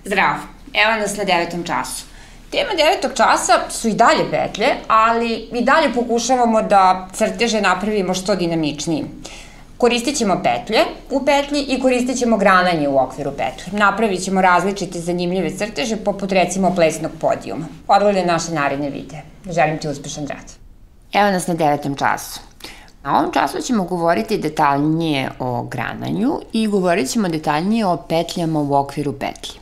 Zdravo, evo nas na 9. času. Tema 9. časa su i dalje petlje, ali i dalje pokušavamo da crteže napravimo što dinamičnijim. Koristit ćemo petlje u petlji i koristit ćemo grananje u okviru petlje. Napravit ćemo različite zanimljive crteže, poput recimo plesnog podijuma. Odgledaj naše naredne videe. Želim ti uspešan rad. Evo nas na 9. času. Na ovom času ćemo govoriti detaljnije o grananju i govorit ćemo detaljnije o petljama u okviru petlji.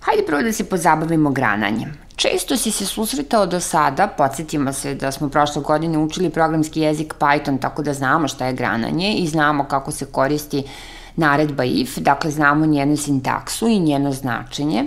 Hajde prvo da se pozabavimo grananjem. Često si se susretao do sada, podsjetimo se da smo prošle godine učili programski jezik Python, tako da znamo šta je grananje i znamo kako se koristi naredba if, dakle znamo njenu sintaksu i njeno značenje.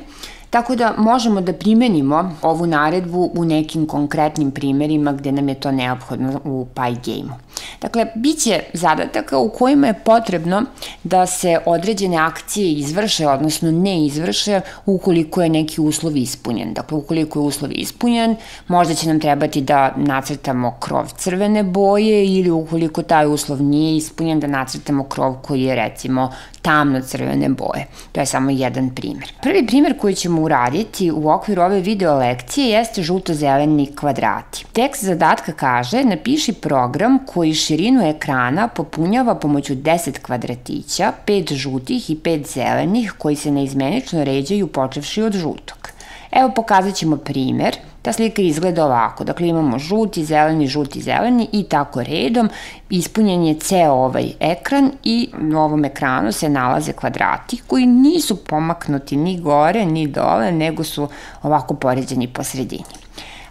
Tako da možemo da primenimo ovu naredbu u nekim konkretnim primerima gde nam je to neophodno u Pygame-u. Dakle, bit će zadataka u kojima je potrebno da se određene akcije izvrše, odnosno ne izvrše, ukoliko je neki uslov ispunjen. Dakle, ukoliko je uslov ispunjen, možda će nam trebati da nacrtamo krov crvene boje ili ukoliko taj uslov nije ispunjen, da nacrtamo krov koji je, recimo, tamno crvene boje. To je samo jedan primer. Prvi primer koji ćemo uraditi u okviru ove video lekcije jeste žuto-zeleni kvadrati. Tekst zadatka kaže: napiši program koji širinu ekrana popunjava pomoću 10 kvadratića, 5 žutih i 5 zelenih koji se neizmenično ređaju počevši od žutog. Evo pokazat ćemo primer. Ta slika izgleda ovako, dakle imamo žuti, zeleni i tako redom. Ispunjen je ceo ovaj ekran i na ovom ekranu se nalaze kvadrati koji nisu pomaknuti ni gore ni dole, nego su ovako poređeni po sredini.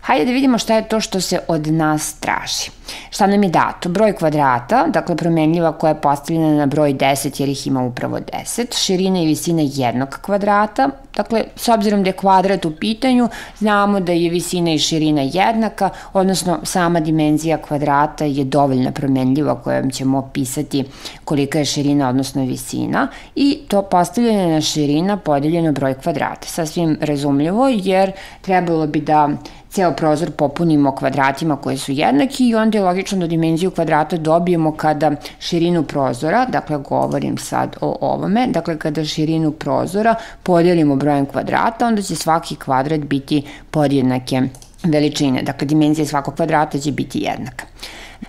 Hajde da vidimo šta je to što se od nas traži. Šta nam je dato? Broj kvadrata, dakle promenljiva koja je postavljena na broj 10 jer ih ima upravo 10, širina i visina jednog kvadrata, dakle s obzirom da je kvadrat u pitanju, znamo da je visina i širina jednaka, odnosno sama dimenzija kvadrata je dovoljna promenljiva kojom ćemo opisati kolika je širina, odnosno visina, i to postavljena širina podeljeno broj kvadrata. Sasvim razumljivo jer trebalo bi da ceo prozor popunimo kvadratima koji su jednaki i onda je logično da dimenziju kvadrata dobijemo kada širinu prozora, dakle govorim sad o ovome, dakle kada širinu prozora podelimo brojem kvadrata, onda će svaki kvadrat biti podjednake veličine, dakle dimenzija svakog kvadrata će biti jednaka.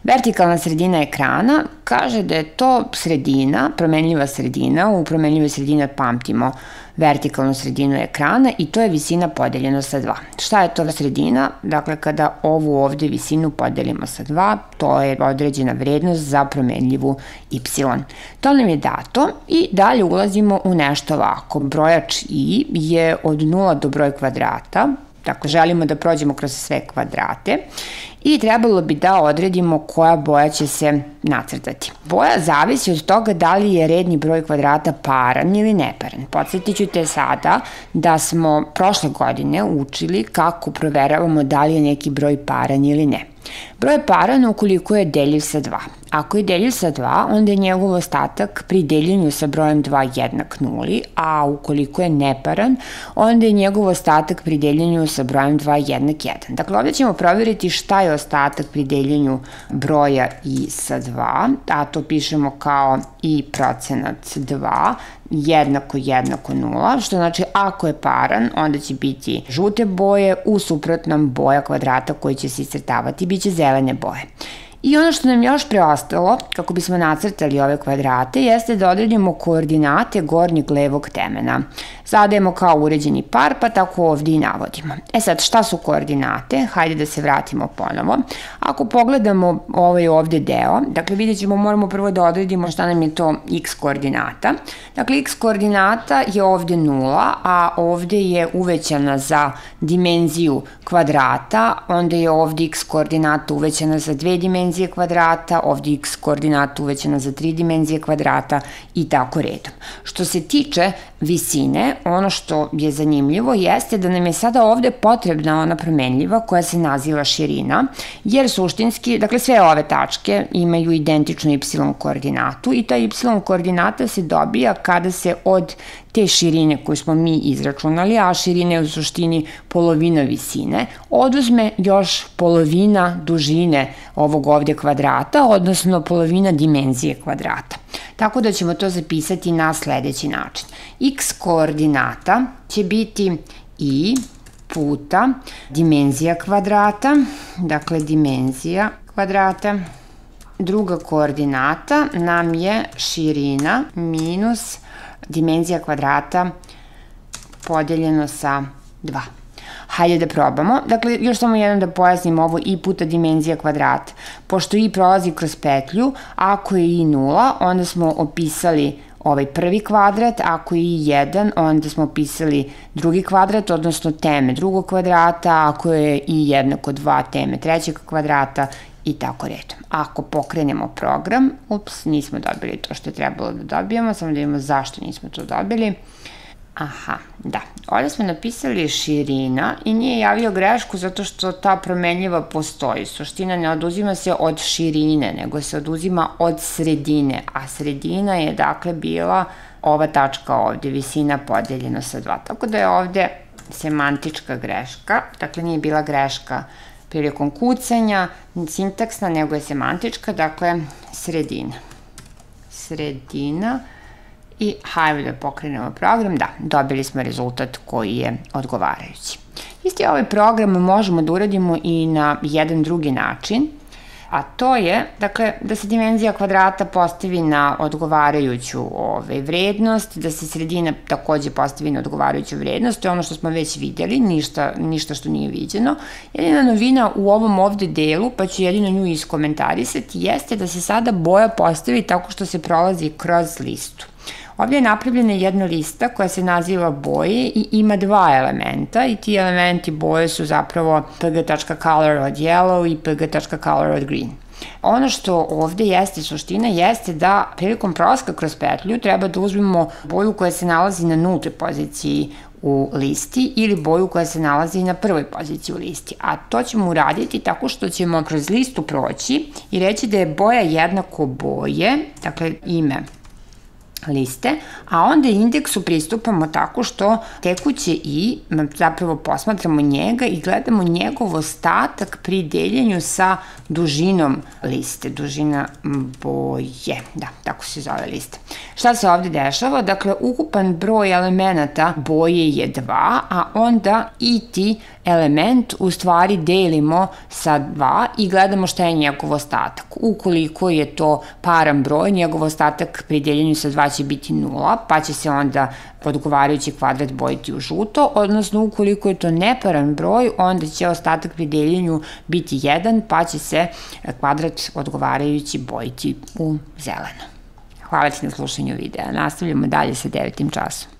Vertikalna sredina ekrana kaže da je to sredina, promenljiva sredina, u promenljivoj sredini pamtimo vertikalnu sredinu ekrana i to je visina podeljeno sa 2. Šta je to sredina? Dakle, kada ovu ovde visinu podelimo sa 2, to je određena vrednost za promenljivu y. To nam je dato i dalje ulazimo u nešto ovako. Brojač i je od 0 do broj kvadrata, dakle želimo da prođemo kroz sve kvadrate i trebalo bi da odredimo koja boja će se nacrtati. Boja zavisi od toga da li je redni broj kvadrata paran ili neparan. Podsjetit ću te sada da smo prošle godine učili kako proveravamo da li je neki broj paran ili ne. Broj je paran ukoliko je deljiv sa 2. Ako je deljiv sa 2, onda je njegov ostatak pri deljenju sa brojem 2 jednak 0, a ukoliko je neparan, onda je njegov ostatak pri deljenju sa brojem 2 jednak 1. Dakle, ovdje ćemo provjeriti šta je ostatak pri deljenju broja i sa 2, a to pišemo kao i procenat 2 jednako 0, što znači ako je paran, onda će biti žute boje, u suprotnom boja kvadrata koji će se iscrtavati biće zelene boje. I ono što nam još preostalo, kako bismo nacrtali ove kvadrate, jeste da odredimo koordinate gornjeg levog temena. Zadajemo kao uređeni par, pa tako ovdje i navodimo. E sad, šta su koordinate? Hajde da se vratimo ponovo. Ako pogledamo ovaj ovdje deo, dakle vidjet ćemo, moramo prvo da odredimo šta nam je to x koordinata. Dakle, x koordinata je ovdje 0, a ovdje je uvećana za dimenziju kvadrata, onda je ovdje x koordinata uvećana za 2 dimenzije kvadrata, ovdje x koordinata uvećana za 3 dimenzije kvadrata i tako redom. Što se tiče visine, ono što je zanimljivo jeste da nam je sada ovde potrebna ona promenljiva koja se naziva širina, jer suštinski, dakle sve ove tačke imaju identičnu y koordinatu i ta y koordinata se dobija kada se od te širine koju smo mi izračunali, a širina je u suštini polovina visine, oduzme još polovina dužine ovog ovde kvadrata, odnosno polovina dimenzije kvadrata. Tako da ćemo to zapisati na sledeći način. X koordinata će biti I puta dimenzija kvadrata, dakle dimenzija kvadrata. Druga koordinata nam je širina minus dimenzija kvadrata podeljeno sa 2. Hajde da probamo. Dakle, još samo jednom da pojasnim ovo I puta dimenzija kvadrata. Pošto I prolazi kroz petlju, ako je I 0, onda smo opisali ovaj prvi kvadrat, ako je I 1, onda smo opisali drugi kvadrat, odnosno teme drugog kvadrata, ako je I jednako 2, teme trećeg kvadrata i tako redom. Ako pokrenemo program, nismo dobili to što je trebalo da dobijemo, samo da vidimo zašto nismo to dobili. Aha, da. Ovdje smo napisali širina i nije javio grešku zato što ta promenljiva postoji. Suština ne oduzima se od širine, nego se oduzima od sredine, a sredina je dakle bila ova tačka ovdje, visina podeljena sa 2. Tako da je ovdje semantička greška, dakle nije bila greška prilikom kucanja, sintaksna, nego je semantička, dakle sredina. Sredina. I hajde da pokrenemo program, da, dobili smo rezultat koji je odgovarajući. Isti ovaj program možemo da uradimo i na jedan drugi način, a to je, dakle, da se dimenzija kvadrata postavi na odgovarajuću vrednost, da se sredina takođe postavi na odgovarajuću vrednost, to je ono što smo već videli, ništa što nije viđeno. Jedina novina u ovom ovde delu, pa ću jedino nju iskomentarisati, jeste da se sada boja postavi tako što se prolazi kroz listu. Ovdje je napravljena jedna lista koja se naziva boje i ima 2 elementa i ti elementi boje su zapravo pg.color od yellow i pg.color od green. Ono što ovde jeste suština jeste da prilikom prolaska kroz petlju treba da uzmemo boju koja se nalazi na nultoj poziciji u listi ili boju koja se nalazi na prvoj poziciji u listi. A to ćemo uraditi tako što ćemo kroz listu proći i reći da je boja jednako boje, dakle ime liste, a onda indeksu pristupamo tako što tekuće I, zapravo posmatramo njega i gledamo njegov ostatak pri deljenju sa dužinom liste, dužina boje, da, tako se zove lista. Šta se ovde dešava? Dakle, ukupan broj elemenata boje je 2, a onda i ti element u stvari delimo sa 2 i gledamo šta je njegov ostatak. Ukoliko je to paran broj, njegov ostatak pri deljenju sa 2 će biti 0, pa će se onda odgovarajući kvadrat bojiti u žuto, odnosno ukoliko je to neparan broj, onda će ostatak pri deljenju biti 1, pa će se kvadrat odgovarajući bojiti u zeleno. Hvala ti na slušanju videa. Nastavljamo dalje sa 9. časom.